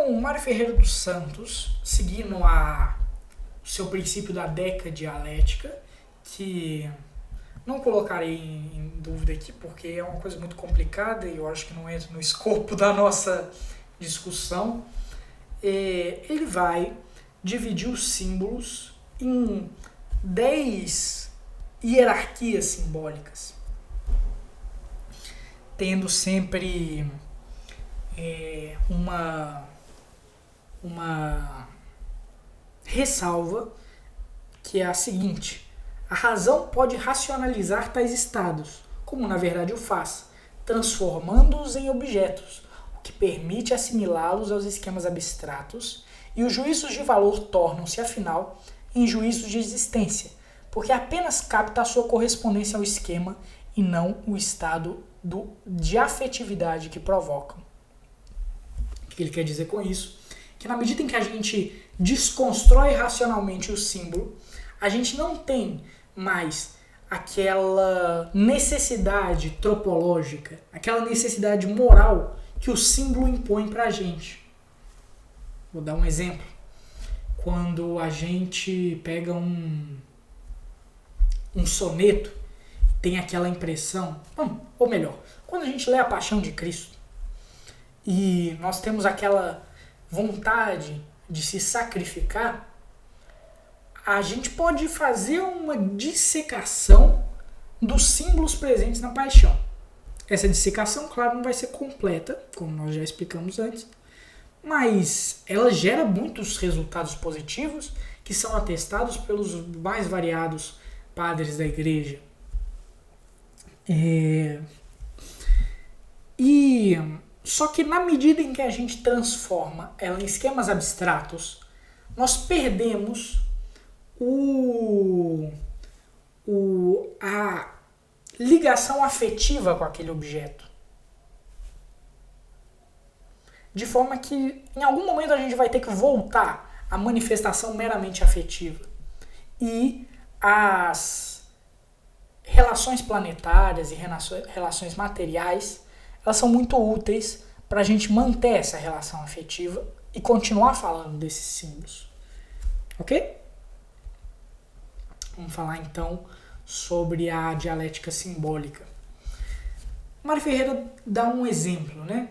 Então, Mário Ferreira dos Santos, seguindo o seu princípio da decadialética, que não colocarei em dúvida aqui, porque é uma coisa muito complicada e eu acho que não entra no escopo da nossa discussão, ele vai dividir os símbolos em 10 hierarquias simbólicas, tendo sempre uma ressalva, que é a seguinte: a razão pode racionalizar tais estados, como na verdade o faz, transformando-os em objetos, o que permite assimilá-los aos esquemas abstratos, e os juízos de valor tornam-se, afinal, em juízos de existência, porque apenas capta a sua correspondência ao esquema e não o estado de afetividade que provocam. O que ele quer dizer com isso? Que na medida em que a gente desconstrói racionalmente o símbolo, a gente não tem mais aquela necessidade tropológica, aquela necessidade moral que o símbolo impõe pra gente. Vou dar um exemplo. Quando a gente pega um soneto, tem aquela impressão, ou melhor, quando a gente lê a Paixão de Cristo e nós temos aquela vontade de se sacrificar, a gente pode fazer uma dissecação dos símbolos presentes na Paixão. Essa dissecação, claro, não vai ser completa, como nós já explicamos antes, mas ela gera muitos resultados positivos que são atestados pelos mais variados padres da igreja. Só que na medida em que a gente transforma ela em esquemas abstratos, nós perdemos a ligação afetiva com aquele objeto. De forma que em algum momento a gente vai ter que voltar à manifestação meramente afetiva. E as relações planetárias e relações materiais, elas são muito úteis para a gente manter essa relação afetiva e continuar falando desses símbolos. Ok? Vamos falar então sobre a dialética simbólica. Mário Ferreira dá um exemplo, né?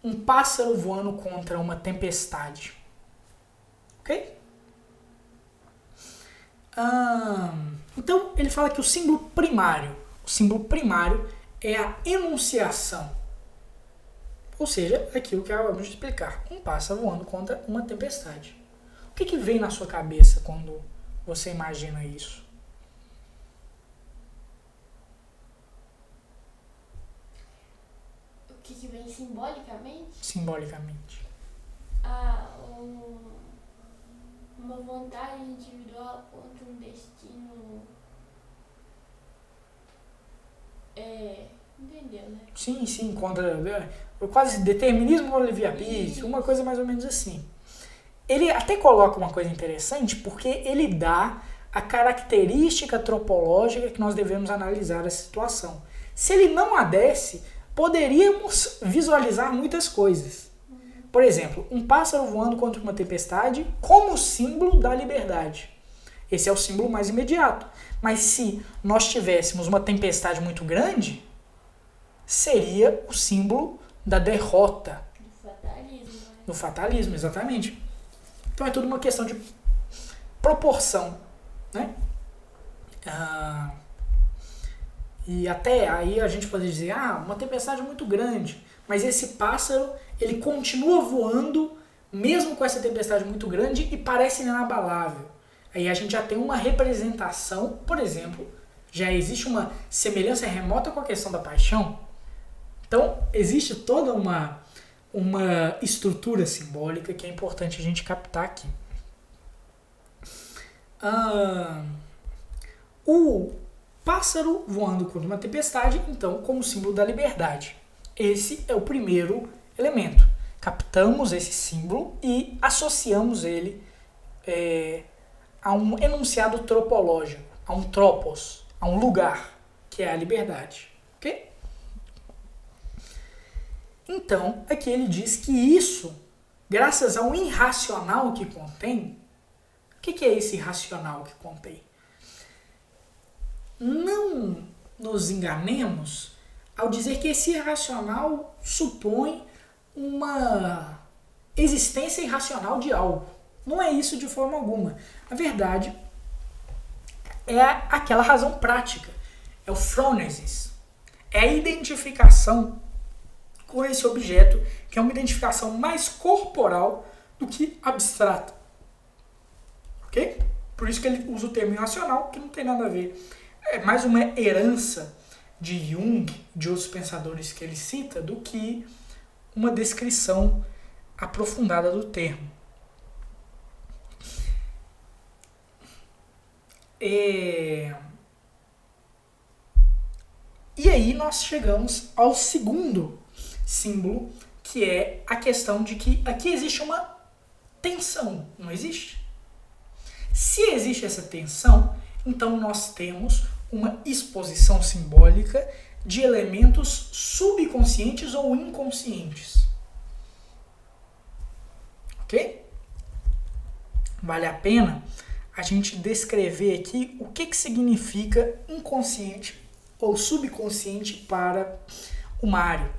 Um pássaro voando contra uma tempestade. Ok? Então ele fala que o símbolo primário é a enunciação. Ou seja, aquilo que acabamos de explicar. Um pássaro voando contra uma tempestade. O que vem na sua cabeça quando você imagina isso? O que vem simbolicamente? Simbolicamente. Uma vontade individual contra um destino. Entendeu, né? Sim, contra quase determinismo contra livre-arbítrio, uma coisa mais ou menos assim. Ele até coloca uma coisa interessante, porque ele dá a característica tropológica que nós devemos analisar a situação. Se ele não a desse, poderíamos visualizar muitas coisas. Por exemplo, um pássaro voando contra uma tempestade como símbolo da liberdade. Esse é o símbolo mais imediato. Mas se nós tivéssemos uma tempestade muito grande, seria o símbolo da derrota. Do fatalismo. Né? Do fatalismo, exatamente. Então é tudo uma questão de proporção, né? E até aí a gente pode dizer, uma tempestade muito grande, mas esse pássaro, ele continua voando mesmo com essa tempestade muito grande e parece inabalável. Aí a gente já tem uma representação, por exemplo, já existe uma semelhança remota com a questão da paixão. Então existe toda uma estrutura simbólica que é importante a gente captar aqui. O pássaro voando contra uma tempestade, então, como símbolo da liberdade. Esse é o primeiro elemento. Captamos esse símbolo e associamos ele a um enunciado tropológico, a um tropos, a um lugar, que é a liberdade. Ok? Então, aqui ele diz que isso graças ao irracional que contém. O que é esse irracional que contém? Não nos enganemos ao dizer que esse irracional supõe uma existência irracional de algo. Não é isso de forma alguma. Na verdade, é aquela razão prática. É o phronesis. É a identificação com esse objeto, que é uma identificação mais corporal do que abstrata. Ok? Por isso que ele usa o termo irracional, que não tem nada a ver. É mais uma herança de Jung, de outros pensadores que ele cita, do que uma descrição aprofundada do termo. E aí nós chegamos ao segundo símbolo, que é a questão de que aqui existe uma tensão, não existe? Se existe essa tensão, então nós temos uma exposição simbólica de elementos subconscientes ou inconscientes. Ok? Vale a pena a gente descrever aqui o que significa inconsciente ou subconsciente para o Mário.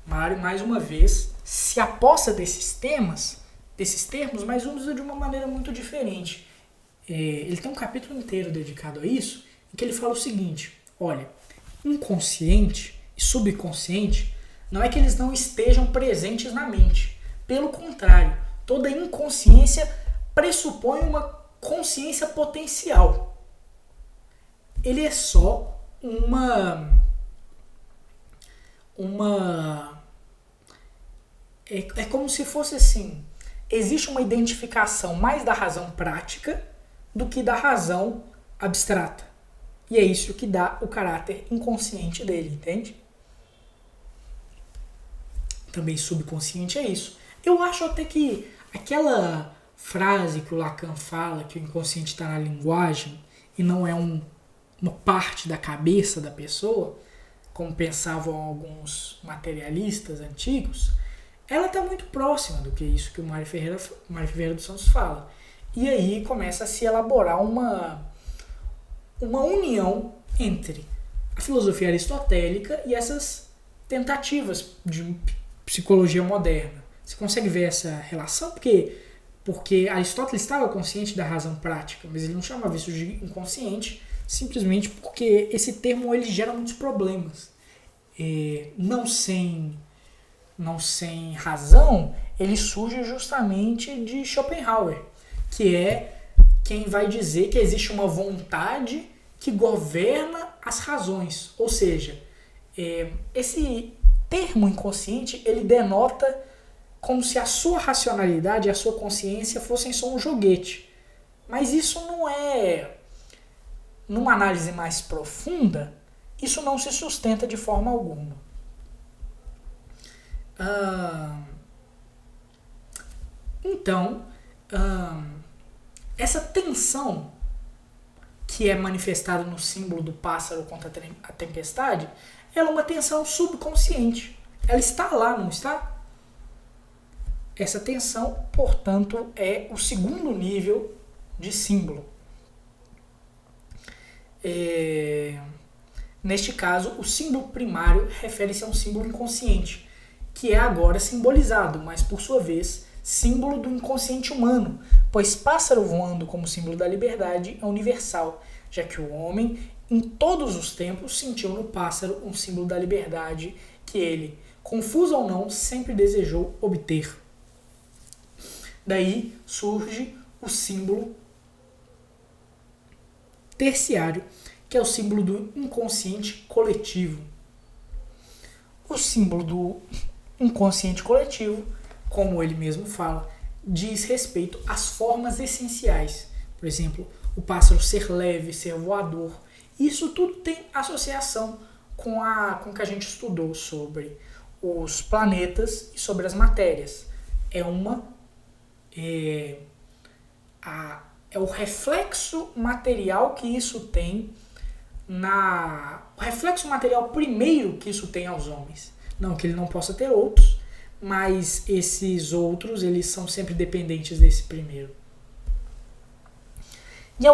Mário, mais uma vez, se aposta desses termos, mas usa de uma maneira muito diferente. Ele tem um capítulo inteiro dedicado a isso, em que ele fala o seguinte: olha, inconsciente e subconsciente não é que eles não estejam presentes na mente. Pelo contrário, toda inconsciência pressupõe uma consciência potencial. Ele é só é como se fosse assim, existe uma identificação mais da razão prática do que da razão abstrata. E é isso que dá o caráter inconsciente dele, entende? Também subconsciente é isso. Eu acho até que aquela frase que o Lacan fala, que o inconsciente está na linguagem e não é uma parte da cabeça da pessoa, como pensavam alguns materialistas antigos, ela está muito próxima do que isso que o Mário Ferreira dos Santos fala. E aí começa a se elaborar uma união entre a filosofia aristotélica e essas tentativas de psicologia moderna. Você consegue ver essa relação? Porque Aristóteles estava consciente da razão prática, mas ele não chamava isso de inconsciente, simplesmente porque esse termo ele gera muitos problemas. Não sem razão, ele surge justamente de Schopenhauer, que é quem vai dizer que existe uma vontade que governa as razões. Ou seja, esse termo inconsciente, ele denota como se a sua racionalidade e a sua consciência fossem só um joguete. Mas isso não é... Numa análise mais profunda, isso não se sustenta de forma alguma. Então, essa tensão que é manifestada no símbolo do pássaro contra a tempestade, ela é uma tensão subconsciente. Ela está lá, não está? Essa tensão, portanto, é o segundo nível de símbolo. Neste caso, o símbolo primário refere-se a um símbolo inconsciente, que é agora simbolizado, mas por sua vez, símbolo do inconsciente humano, pois pássaro voando como símbolo da liberdade é universal, já que o homem, em todos os tempos, sentiu no pássaro um símbolo da liberdade que ele, confuso ou não, sempre desejou obter. Daí surge o símbolo terciário, que é o símbolo do inconsciente coletivo. O símbolo do inconsciente coletivo, como ele mesmo fala, diz respeito às formas essenciais. Por exemplo, o pássaro ser leve, ser voador. Isso tudo tem associação com o que a gente estudou sobre os planetas e sobre as matérias. É o reflexo material que isso tem o reflexo material primeiro que isso tem aos homens. Não que ele não possa ter outros, mas esses outros eles são sempre dependentes desse primeiro. Em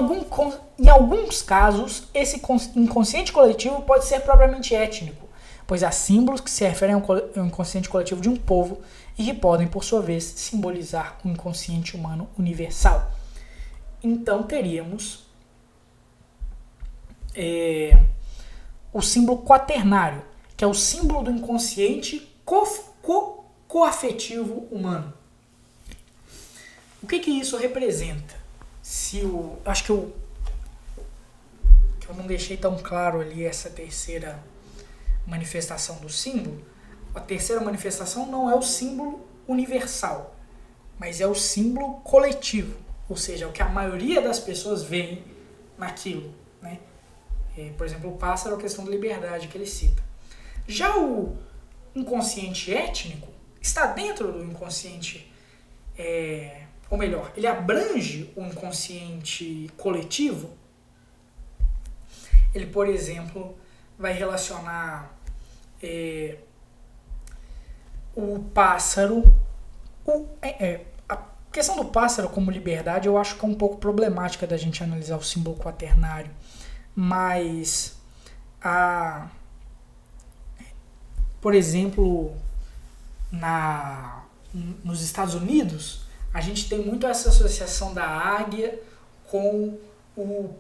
alguns casos, esse inconsciente coletivo pode ser propriamente étnico, pois há símbolos que se referem ao inconsciente coletivo de um povo e que podem, por sua vez, simbolizar o inconsciente humano universal. Então teríamos o símbolo quaternário, que é o símbolo do inconsciente coafetivo humano. O que isso representa? Acho que eu não deixei tão claro ali essa terceira manifestação do símbolo. A terceira manifestação não é o símbolo universal, mas é o símbolo coletivo, ou seja, é o que a maioria das pessoas vê naquilo, né? Por exemplo, o pássaro é a questão da liberdade que ele cita. Já o inconsciente étnico está dentro do inconsciente, ou melhor, ele abrange o inconsciente coletivo. Ele, por exemplo, vai relacionar o pássaro. A questão do pássaro como liberdade eu acho que é um pouco problemática da gente analisar o símbolo quaternário, mas por exemplo, nos Estados Unidos, a gente tem muito essa associação da águia com o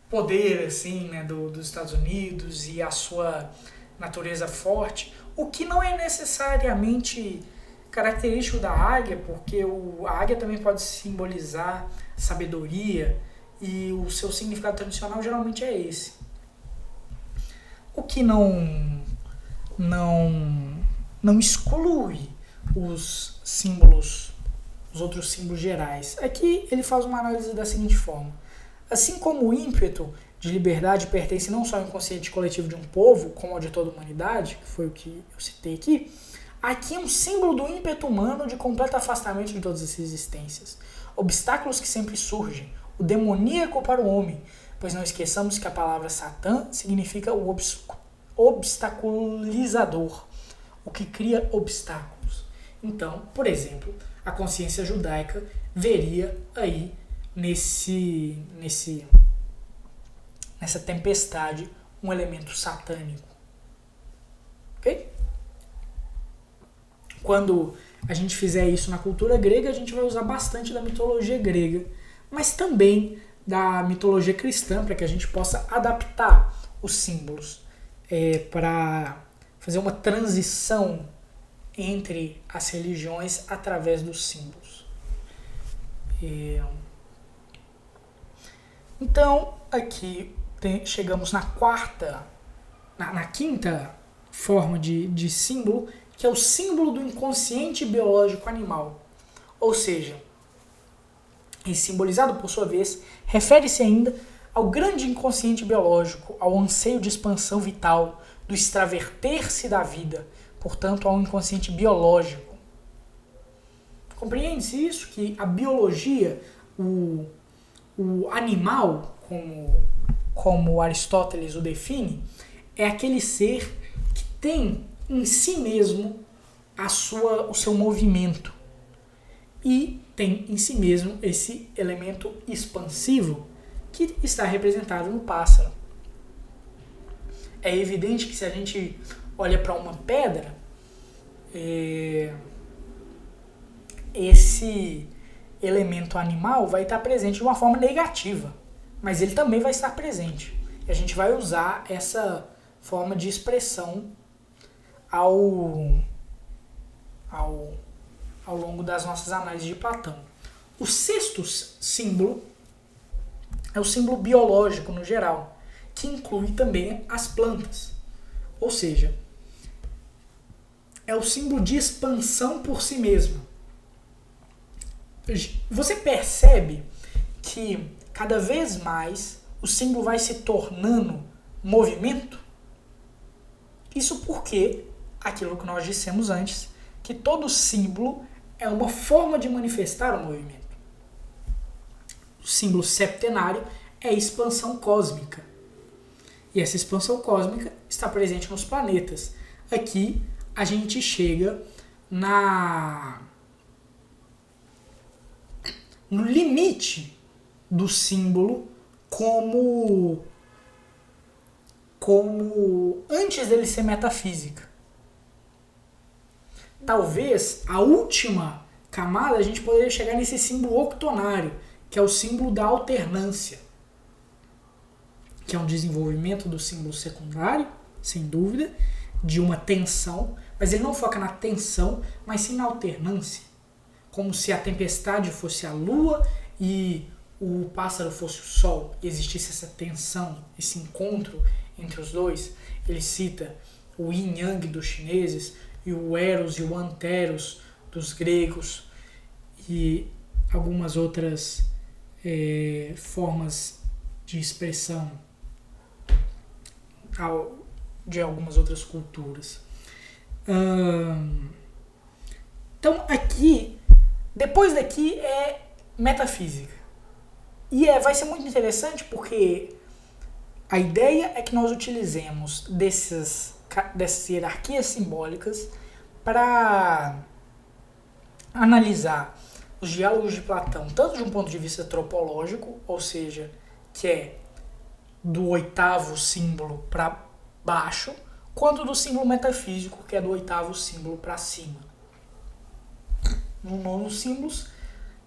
poder assim, né, dos Estados Unidos e a sua natureza forte, o que não é necessariamente característico da águia, porque a águia também pode simbolizar sabedoria e o seu significado tradicional geralmente é esse. O que não exclui os outros símbolos gerais. Aqui ele faz uma análise da seguinte forma: assim como o ímpeto de liberdade pertence não só ao inconsciente coletivo de um povo, como ao de toda a humanidade, que foi o que eu citei aqui é um símbolo do ímpeto humano de completo afastamento de todas as existências. Obstáculos que sempre surgem, o demoníaco para o homem, pois não esqueçamos que a palavra Satã significa o obstaculizador, o que cria obstáculos. Então, por exemplo, a consciência judaica veria aí nessa tempestade um elemento satânico. Ok? Quando a gente fizer isso na cultura grega, a gente vai usar bastante da mitologia grega, mas também da mitologia cristã, para que a gente possa adaptar os símbolos para fazer uma transição entre as religiões através dos símbolos. Então, aqui chegamos na quinta forma de símbolo, que é o símbolo do inconsciente biológico animal. Ou seja, e simbolizado por sua vez, refere-se ainda ao grande inconsciente biológico, ao anseio de expansão vital, do extraverter-se da vida, portanto, ao inconsciente biológico. Compreende-se isso? Que a biologia, o animal, como Aristóteles o define, é aquele ser que tem em si mesmo o seu movimento e tem em si mesmo esse elemento expansivo que está representado no pássaro. É evidente que se a gente olha para uma pedra, esse elemento animal vai estar presente de uma forma negativa, mas ele também vai estar presente. E a gente vai usar essa forma de expressão ao longo das nossas análises de Platão. O sexto símbolo é o símbolo biológico no geral, que inclui também as plantas. Ou seja, é o símbolo de expansão por si mesmo. Você percebe que cada vez mais o símbolo vai se tornando movimento? Isso porque, aquilo que nós dissemos antes, que todo símbolo é uma forma de manifestar o movimento. O símbolo septenário é a expansão cósmica. E essa expansão cósmica está presente nos planetas. Aqui a gente chega no limite do símbolo como antes dele ser metafísica. Talvez a última camada a gente poderia chegar nesse símbolo octonário, que é o símbolo da alternância, que é um desenvolvimento do símbolo secundário, sem dúvida, de uma tensão, mas ele não foca na tensão, mas sim na alternância, como se a tempestade fosse a lua e o pássaro fosse o sol, e existisse essa tensão, esse encontro entre os dois. Ele cita o yin yang dos chineses e o eros e o anteros dos gregos e algumas outras formas de expressão de algumas outras culturas. Então aqui, depois daqui é metafísica. E vai ser muito interessante porque a ideia é que nós utilizemos dessas hierarquias simbólicas para analisar os diálogos de Platão, tanto de um ponto de vista tropológico, ou seja, que é do oitavo símbolo para baixo, quanto do símbolo metafísico, que é do oitavo símbolo para cima. No nono símbolos,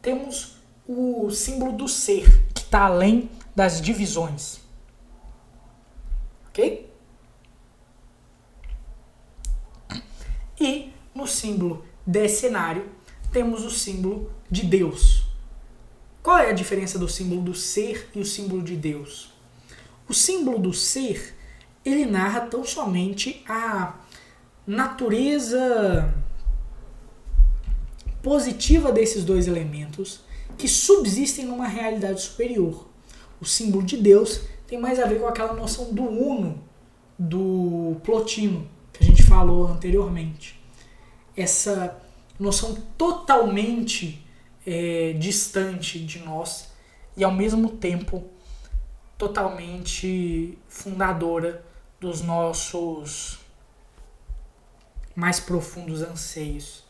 temos o símbolo do ser, que está além das divisões. Ok? E no símbolo decenário, temos o símbolo de Deus. Qual é a diferença do símbolo do ser e o símbolo de Deus? O símbolo do ser, ele narra tão somente a natureza positiva desses dois elementos que subsistem numa realidade superior. O símbolo de Deus tem mais a ver com aquela noção do uno, do Plotino, que a gente falou anteriormente. Essa noção totalmente distante de nós e ao mesmo tempo totalmente fundadora dos nossos mais profundos anseios.